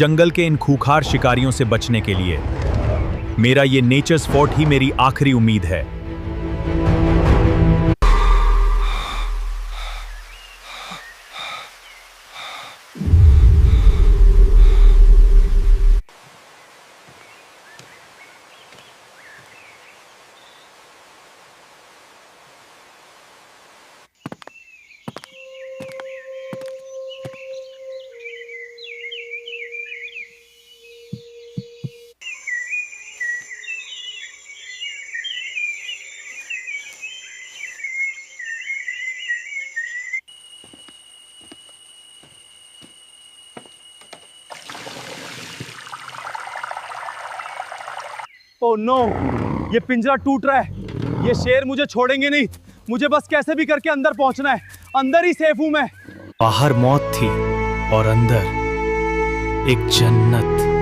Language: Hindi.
जंगल के इन खूंखार शिकारियों से बचने के लिए मेरा ये नेचर्स फोर्ट ही मेरी आखिरी उम्मीद है। ओह नो, ये पिंजरा टूट रहा है। ये शेर मुझे छोड़ेंगे नहीं। मुझे बस कैसे भी करके अंदर पहुंचना है। अंदर ही सेफ हूं मैं। बाहर मौत थी और अंदर एक जन्नत।